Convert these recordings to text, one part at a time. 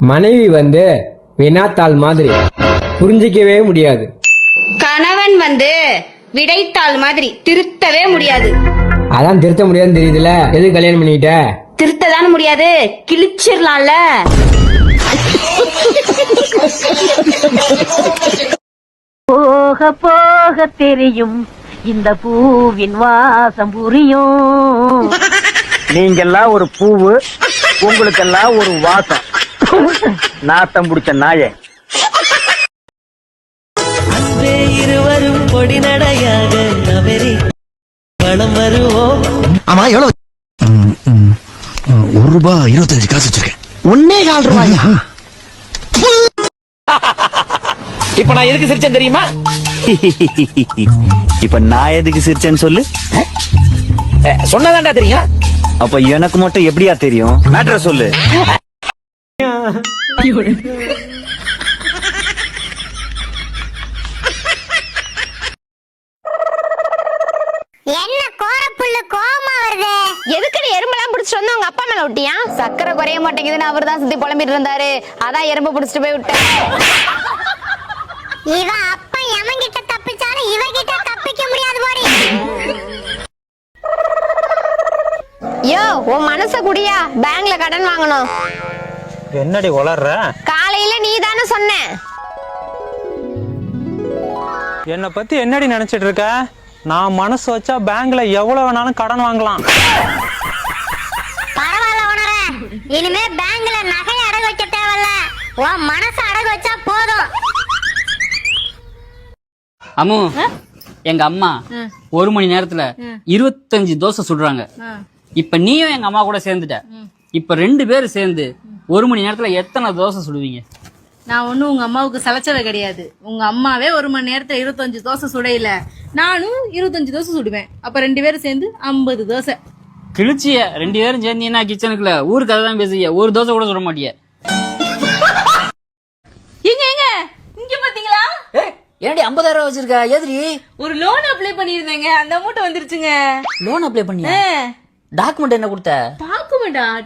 மனைவி வினாத்தாள் மாதிரி புரிஞ்சிக்கவே முடியாது. கணவன் விடைத்தாள் மாதிரி திருத்தவே முடியாது. அதான் திருத்த முடியாதுன்னு தெரியுதுல, எது கல்யாணம் பண்ணிக்கிட்ட? திருத்ததான முடியாது, கிழிச்சிடலாம்ல. போக போக தெரியும் இந்த பூவின் வாசம் புரியும். நீங்கெல்லாம் ஒரு பூவு, உங்களுக்கெல்லாம் ஒரு வாசம். நாத்தம் பிடிச்ச நாயே. அன்பே இருவரும் பொடி நடையாக நவரி பணம் வருவோம். ஆமா எவ்வளவு? ₹1.25 வச்சிருக்கேன். ₹1.25. இப்ப நான் எதுக்கு சிரிச்சேன் தெரியுமா? இப்ப நான் எதுக்கு சிரிச்சேன்னு சொல்லு. சொன்னதாண்டா தெரியும். அப்ப எனக்கு மட்டும் எப்படியா தெரியும்? மேட்டர் சொல்லு. என்ன கோரப்புள்ளு கோவமா வருது? எதுக்கு நீ எறும்பெல்லாம் பிடிச்சிட்டு வந்து உங்க அப்பா மேல விட்டியா? சக்கரை குறைய மாட்டேங்குதுன்னு அவர் தான் சுத்தி புலம்பிட்டு இருந்தாரு. அதான் எறும்பு பிடிச்சிட்டு போய் விட்டேன். இவன் அப்பா எவன் கிட்ட தப்பிச்சாலும் இவகிட்ட தப்பிக்க முடியாது போடி. யோ, உன் மனச குடியா, பேங்க்ல கடன் வாங்கணும். என்னடி உளர்ற? காலையில நீ தானே சொன்ன. என்னை பத்தி என்னடி நினைச்சிட்டு இருக்க? நான் மனசு வச்சா பேங்க்ல எவ்வளவு வேணாலும் கடன் வாங்கலாம். பரவாயில்ல உணர, இனிமே பேங்க்ல நகை அடகு வைக்க தேவையில்ல, உன் மனசு அடகு வச்சா போதும். அம்மு, எங்க அம்மா 1 மணி நேரத்துல 25 தோசை சுடுறாங்க. இப்ப நீயும் எங்க அம்மா கூட சேர்ந்துட்ட. இப்ப 2 பேரும் சேர்ந்து 1 மணி நேரத்துல எத்தனை தோசை சுடுவீங்க? நான் ஒன்னும் உங்க அம்மாவுக்கு சலைச்சவ கிடையாது. உங்க அம்மாவே 1 மணி நேரத்துல 25 தோசை சுடையில, நானும் 25 தோசை சுடுவேன். அப்ப 2 பேரும் சேர்ந்து 50 தோசை. கிழிச்சிய 2 பேரும் சேர்ந்தீங்கன்னா கிச்சனுக்குள்ள ஊருக்கு அதான் பேசுவீங்க, ஒரு தோசை கூட சுட மாட்டிய. எங்க எங்க இங்க பாத்தீங்களா? ஏன்டி 50,000 வச்சிருக்க? எதிரி ஒரு லோன் அப்ளை பண்ணிருந்தேங்க, அந்த அமௌண்ட் வந்துருச்சுங்க. லோன் அப்ளை பண்ணியா? டாக்குமெண்ட் என்ன கொடுத்த?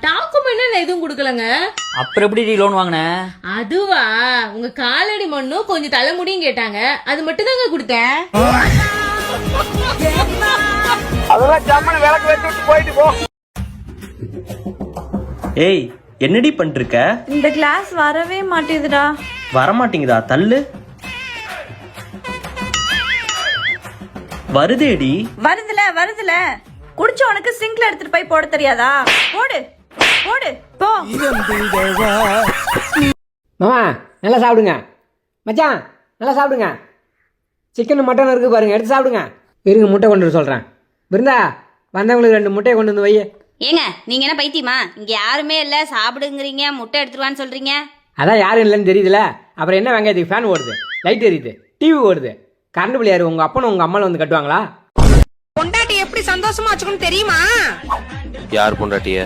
டாக்குமெண்ட் எதுவும் கொடுக்கலங்க. அப்புறம் எப்படி லோன் வாங்கின? அதுவா, உங்க காலடி மண்ணும் கொஞ்சம் தலைமுடியும் கேட்டாங்க, அது மட்டும் தாங்க கொடுத்தேன். அதெல்லாம் ஜம்மன விளக்கு வச்சுட்டு போயிட்டு போ. ஏய், என்னடி பண்ணிருக்க? இந்த கிளாஸ் வரவே மாட்டேதுடா. வரமாட்டேங்குதா? தள்ளு. வருதேடி. வருதுல குடிச்ச உனக்கு சிங்க்ல எடுத்துட்டு போய் போட தெரியாதா? போடு போடு போ. மாமா நல்லா சாப்பிடுங்க. மச்சான் நல்லா சாப்பிடுங்க. சிக்கன் மட்டன் இருக்கு பாருங்க, எடுத்து சாப்பிடுங்க. இருங்க, முட்டை கொண்டு வர சொல்றேன். பிருந்தா, வந்தவங்களுக்கு 2 முட்டையை கொண்டு வந்து வை. ஏங்க, நீங்க என்ன பைத்தியமா? இங்க யாருமே இல்ல, சாப்பிடுங்கிறீங்க, முட்டை எடுத்துருவான்னு சொல்றீங்க. அதான் யாரும் இல்லைன்னு தெரியுதுல, அப்புறம் என்ன வெங்காயத்துக்கு ஃபேன் ஓடுது, லைட் எரியுது, டிவி ஓடுது, கரண்ட் பில் யாரு உங்க அப்பனும் உங்க அம்மாவும் வந்து கட்டுவாங்களா? பொண்டாட்டி எப்படி சந்தோஷமா வச்சுக்கணும் தெரியுமா? யார் பொண்டாட்டிய?